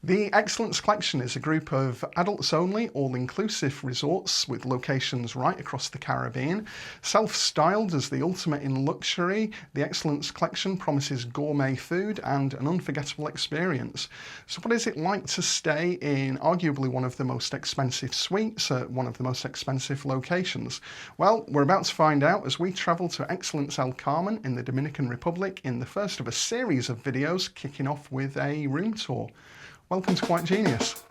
The Excellence Collection is a group of adults-only, all-inclusive resorts with locations right across the Caribbean. Self-styled as the ultimate in luxury, the Excellence Collection promises gourmet food and an unforgettable experience. So what is it like to stay in arguably one of the most expensive suites at one of the most expensive locations? Well, we're about to find out as we travel to Excellence El Carmen in the Dominican Republic in the first of a series of videos kicking off with a room tour. Welcome to Quite Genius.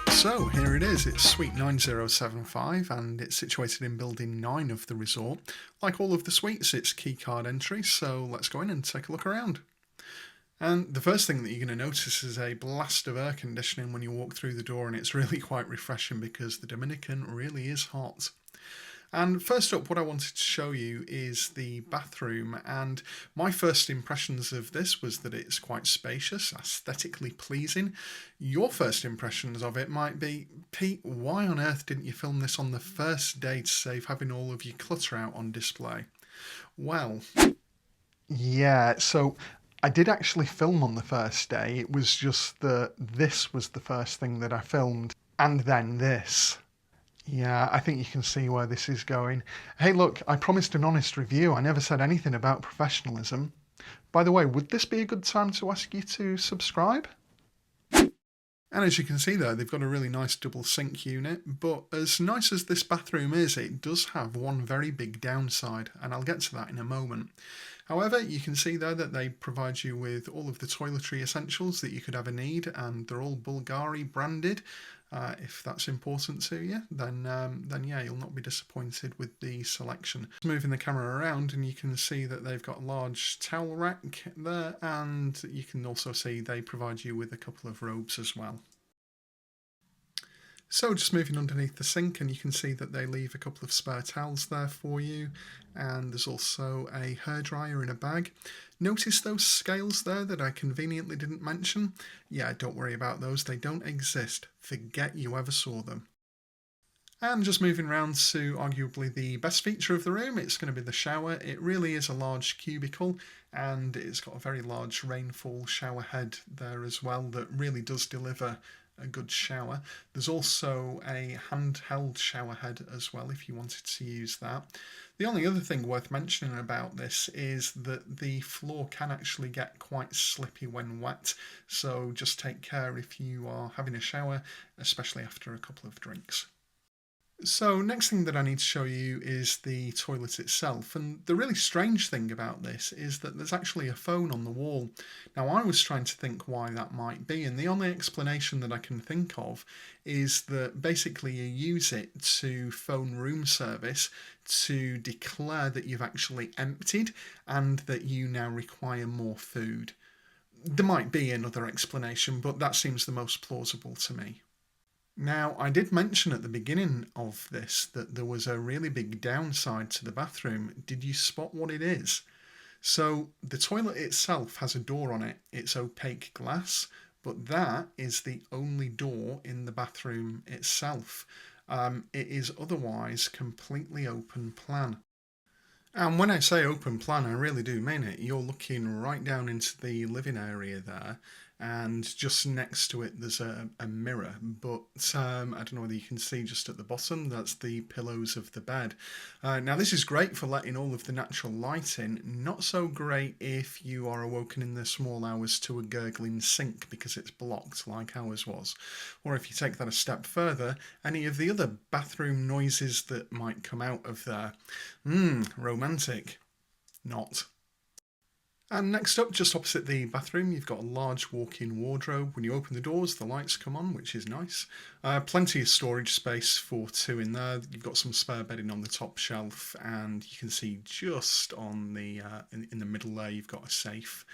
So here it is, it's Suite 9075 and it's situated in Building 9 of the resort. Like all of the suites, it's keycard entry, so let's go in and take a look around. And the first thing that you're going to notice is a blast of air conditioning when you walk through the door, and it's really quite refreshing because the Dominican really is hot. And first up, what I wanted to show you is the bathroom, and my first impressions of this was that it's quite spacious, aesthetically pleasing. Your first impressions of it might be, Pete, why on earth didn't you film this on the first day to save having all of your clutter out on display? Well, yeah, so I did actually film on the first day. It was just that this was the first thing that I filmed, and then this. Yeah, I think you can see where this is going. Hey look, I promised an honest review. I never said anything about professionalism. By the way, would this be a good time to ask you to subscribe? And as you can see there, they've got a really nice double sink unit, but as nice as this bathroom is, it does have one very big downside, and I'll get to that in a moment. However, you can see there that they provide you with all of the toiletry essentials that you could ever need, and they're all Bulgari branded. If that's important to you, then yeah, you'll not be disappointed with the selection. Moving the camera around, and you can see that they've got a large towel rack there, and you can also see they provide you with a couple of robes as well. So just moving underneath the sink, and you can see that they leave a couple of spare towels there for you, and there's also a hairdryer in a bag. Notice those scales there that I conveniently didn't mention? Yeah, don't worry about those, they don't exist. Forget you ever saw them. And just moving around to arguably the best feature of the room, it's going to be the shower. It really is a large cubicle, and it's got a very large rainfall shower head there as well that really does deliver a good shower. There's also a handheld shower head as well if you wanted to use that. The only other thing worth mentioning about this is that the floor can actually get quite slippy when wet, so just take care if you are having a shower, especially after a couple of drinks. So next thing that I need to show you is the toilet itself, and the really strange thing about this is that there's actually a phone on the wall. Now I was trying to think why that might be, and the only explanation that I can think of is that basically you use it to phone room service to declare that you've actually emptied and that you now require more food. There might be another explanation, but that seems the most plausible to me. Now, I did mention at the beginning of this that there was a really big downside to the bathroom. Did you spot what it is? So the toilet itself has a door on it. It's opaque glass, but that is the only door in the bathroom itself. It is otherwise completely open plan. And when I say open plan, I really do mean it. You're looking right down into the living area there, and just next to it there's a mirror, but I don't know whether you can see just at the bottom, that's the pillows of the bed. Now this is great for letting all of the natural light in, not so great if you are awoken in the small hours to a gurgling sink because it's blocked like ours was. Or if you take that a step further, any of the other bathroom noises that might come out of there. Romantic. Not. And next up, just opposite the bathroom, you've got a large walk-in wardrobe. When you open the doors, the lights come on, which is nice. Plenty of storage space for two in there. You've got some spare bedding on the top shelf, and you can see just on the in the middle there, you've got a safe.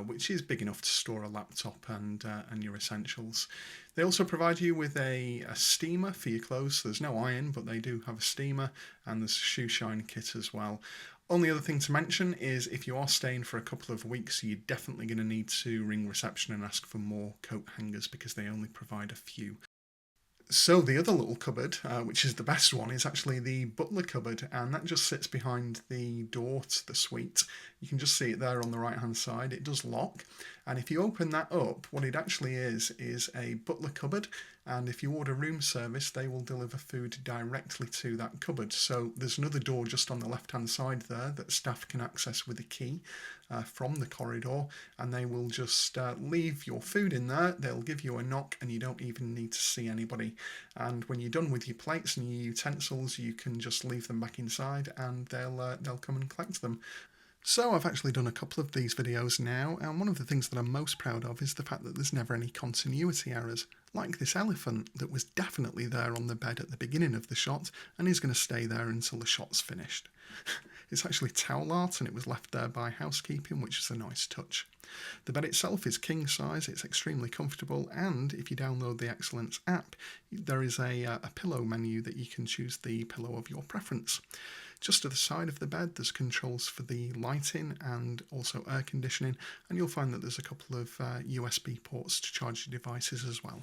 Which is big enough to store a laptop and your essentials. They also provide you with a steamer for your clothes. So there's no iron, but they do have a steamer, and there's a shoe shine kit as well. Only other thing to mention is if you are staying for a couple of weeks, you're definitely going to need to ring reception and ask for more coat hangers because they only provide a few. So the other little cupboard, which is the best one, is actually the butler cupboard, and that just sits behind the door to the suite. You can just see it there on the right hand side. It does lock, and if you open that up, what it actually is a butler cupboard, and if you order room service, they will deliver food directly to that cupboard. So there's another door just on the left hand side there that staff can access with a key from the corridor, and they will just leave your food in there. They'll give you a knock, and you don't even need to see anybody. And when you're done with your plates and your utensils, you can just leave them back inside, and they'll come and collect them. So I've actually done a couple of these videos now, and one of the things that I'm most proud of is the fact that there's never any continuity errors, like this elephant that was definitely there on the bed at the beginning of the shot and is going to stay there until the shot's finished. It's actually towel art, and it was left there by housekeeping, which is a nice touch. The bed itself is king size, it's extremely comfortable, and if you download the Excellence app, there is a pillow menu that you can choose the pillow of your preference. Just to the side of the bed, there's controls for the lighting and also air conditioning, and you'll find that there's a couple of USB ports to charge your devices as well.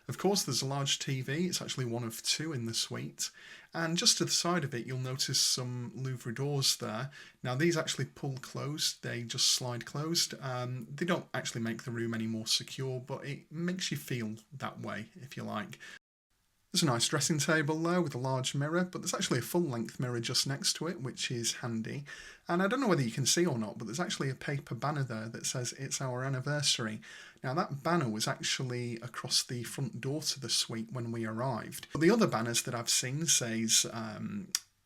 Of course, there's a large TV. It's actually one of two in the suite. And just to the side of it, you'll notice some louvre doors there. Now, these actually pull closed. They just slide closed. They don't actually make the room any more secure, but it makes you feel that way, if you like. There's a nice dressing table there with a large mirror, but there's actually a full-length mirror just next to it, which is handy. And I don't know whether you can see or not, but there's actually a paper banner there that says it's our anniversary. Now, that banner was actually across the front door to the suite when we arrived. But the other banners that I've seen says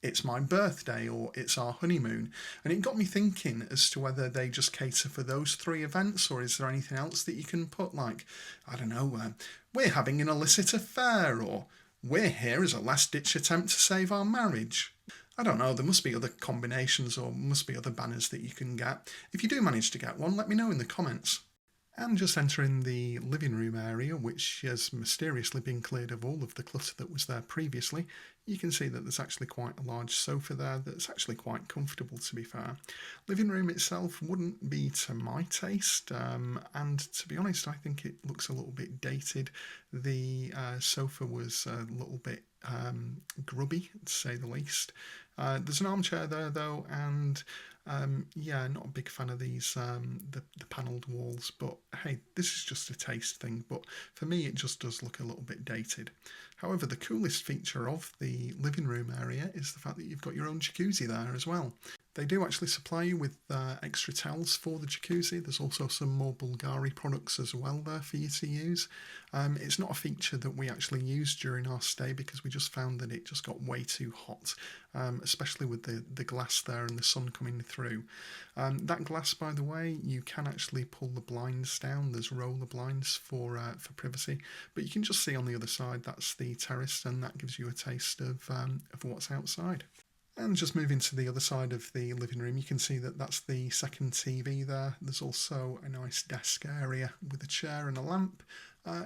it's my birthday or it's our honeymoon, and it got me thinking as to whether they just cater for those three events, or is there anything else that you can put, like, I don't know, we're having an illicit affair, or we're here as a last-ditch attempt to save our marriage. I don't know, there must be other combinations or must be other banners that you can get. If you do manage to get one, let me know in the comments. And just entering the living room area, which has mysteriously been cleared of all of the clutter that was there previously, you can see that there's actually quite a large sofa there that's actually quite comfortable, to be fair. Living room itself wouldn't be to my taste, and to be honest, I think it looks a little bit dated. The sofa was a little bit grubby, to say the least. There's an armchair there, though, and yeah, not a big fan of these, the panelled walls, but hey, this is just a taste thing, but for me it just does look a little bit dated. However, the coolest feature of the living room area is the fact that you've got your own jacuzzi there as well. They do actually supply you with extra towels for the jacuzzi. There's also some more Bulgari products as well there for you to use. It's not a feature that we actually used during our stay because we just found that it just got way too hot, especially with the glass there and the sun coming through. That glass, by the way, you can actually pull the blinds down. There's roller blinds for privacy, but you can just see on the other side that's the terrace, and that gives you a taste of what's outside. And just moving to the other side of the living room, you can see that that's the second TV there. There's also a nice desk area with a chair and a lamp.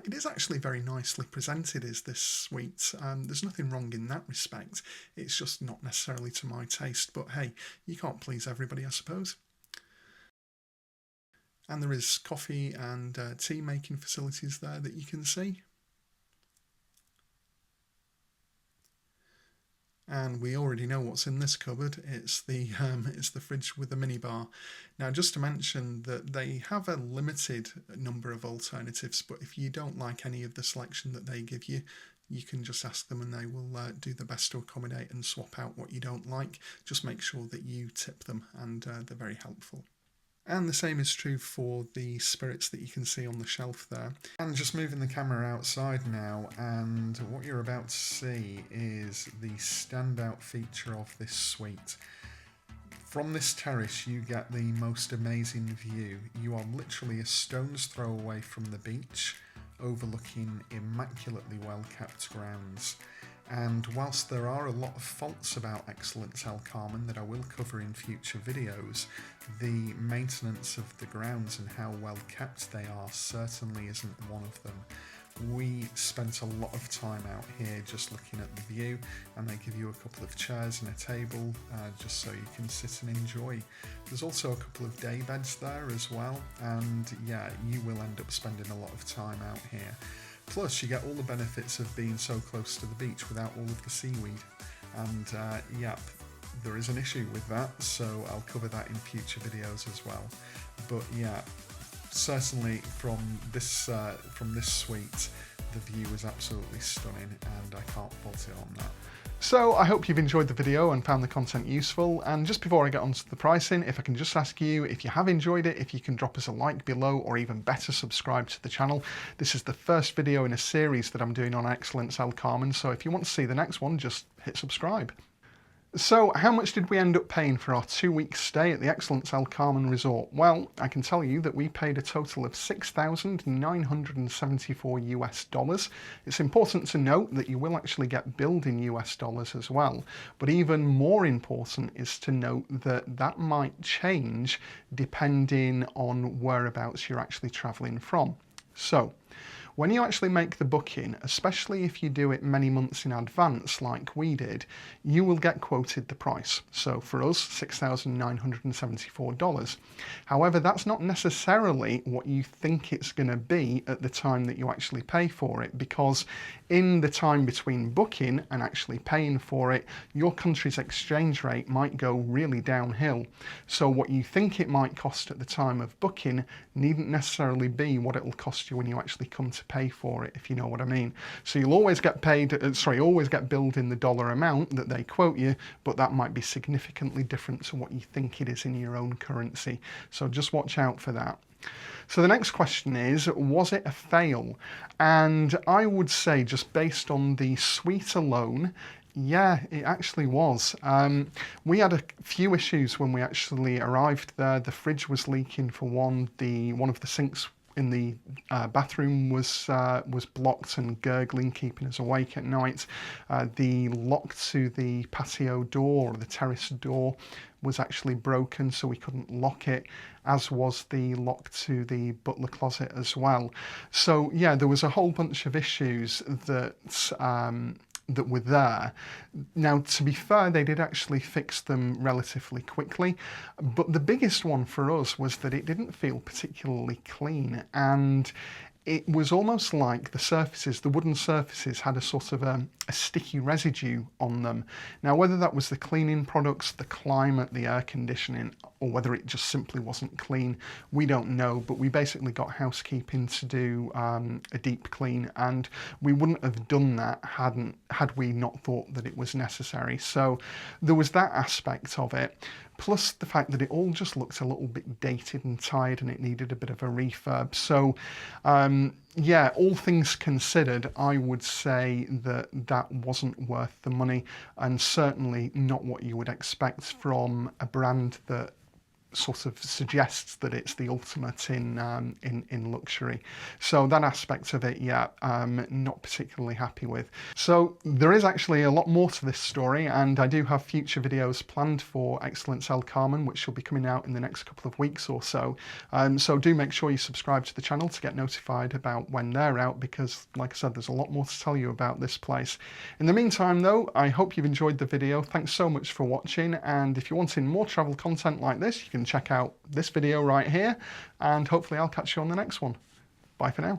It is actually very nicely presented, is this suite. There's nothing wrong in that respect. It's just not necessarily to my taste, but hey, you can't please everybody, I suppose. And there is coffee and tea making facilities there that you can see. And we already know what's in this cupboard. It's the fridge with the minibar. Now, just to mention that they have a limited number of alternatives, but if you don't like any of the selection that they give you, you can just ask them and they will do their best to accommodate and swap out what you don't like. Just make sure that you tip them, and they're very helpful. And the same is true for the spirits that you can see on the shelf there. And just moving the camera outside now, and what you're about to see is the standout feature of this suite. From this terrace you get the most amazing view. You are literally a stone's throw away from the beach, overlooking immaculately well kept grounds. And whilst there are a lot of faults about Excellence El Carmen that I will cover in future videos, the maintenance of the grounds and how well kept they are certainly isn't one of them. We spent a lot of time out here just looking at the view, and they give you a couple of chairs and a table just so you can sit and enjoy. There's also a couple of day beds there as well, and yeah, you will end up spending a lot of time out here. Plus you get all the benefits of being so close to the beach without all of the seaweed, and yep, there is an issue with that, so I'll cover that in future videos as well. But yeah, certainly from this suite, the view is absolutely stunning, and I can't fault it on that. So I hope you've enjoyed the video and found the content useful, and just before I get on to the pricing, if I can just ask you, if you have enjoyed it, if you can drop us a like below, or even better, subscribe to the channel. This is the first video in a series that I'm doing on Excellence El Carmen, so if you want to see the next one, just hit subscribe. So how much did we end up paying for our 2-week stay at the Excellence El Carmen Resort? Well, I can tell you that we paid a total of $6,974 US. It's important to note that you will actually get billed in US dollars as well. But even more important is to note that that might change depending on whereabouts you're actually traveling from. So, when you actually make the booking, especially if you do it many months in advance like we did, you will get quoted the price. So for us, $6,974. However, that's not necessarily what you think it's going to be at the time that you actually pay for it, because in the time between booking and actually paying for it, your country's exchange rate might go really downhill. So what you think it might cost at the time of booking needn't necessarily be what it'll cost you when you actually come to pay for it, if you know what I mean. So you'll always get always get billed in the dollar amount that they quote you, but that might be significantly different to what you think it is in your own currency. So just watch out for that. So the next question is, was it a fail? And I would say, just based on the suite alone, yeah, it actually was. We had a few issues when we actually arrived there. The fridge was leaking for one. One of the sinks in the bathroom was blocked and gurgling, keeping us awake at night. The lock to the patio door, or the terrace door, was actually broken, so we couldn't lock it, as was the lock to the butler closet as well. So yeah, there was a whole bunch of issues that were there. Now, to be fair, they did actually fix them relatively quickly, but the biggest one for us was that it didn't feel particularly clean, and it was almost like the wooden surfaces had a sort of a sticky residue on them. Now, whether that was the cleaning products, the climate, the air conditioning, or whether it just simply wasn't clean, we don't know, but we basically got housekeeping to do a deep clean, and we wouldn't have done that had we not thought that it was necessary. So there was that aspect of it, plus the fact that it all just looked a little bit dated and tired, and it needed a bit of a refurb. So yeah, all things considered, I would say that that wasn't worth the money, and certainly not what you would expect from a brand that sort of suggests that it's the ultimate in luxury. So that aspect of it, yeah, not particularly happy with. So there is actually a lot more to this story, and I do have future videos planned for Excellence El Carmen, which will be coming out in the next couple of weeks or so. So do make sure you subscribe to the channel to get notified about when they're out, because like I said, there's a lot more to tell you about this place. In the meantime though, I hope you've enjoyed the video. Thanks so much for watching, and if you're wanting more travel content like this, you can check out this video right here, and hopefully I'll catch you on the next one. Bye for now.